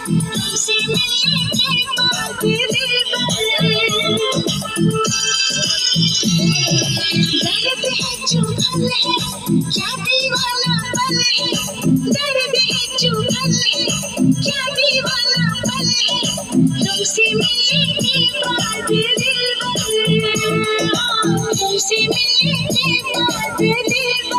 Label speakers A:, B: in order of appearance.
A: तुमसे मिलने के बाद दर्द है चुभन है, क्या दीवाना पल है। दर्द है चुभन है, क्या दीवाना पल है। तुमसे मिलने के बाद तुमसे मिलने के बाद दिलबर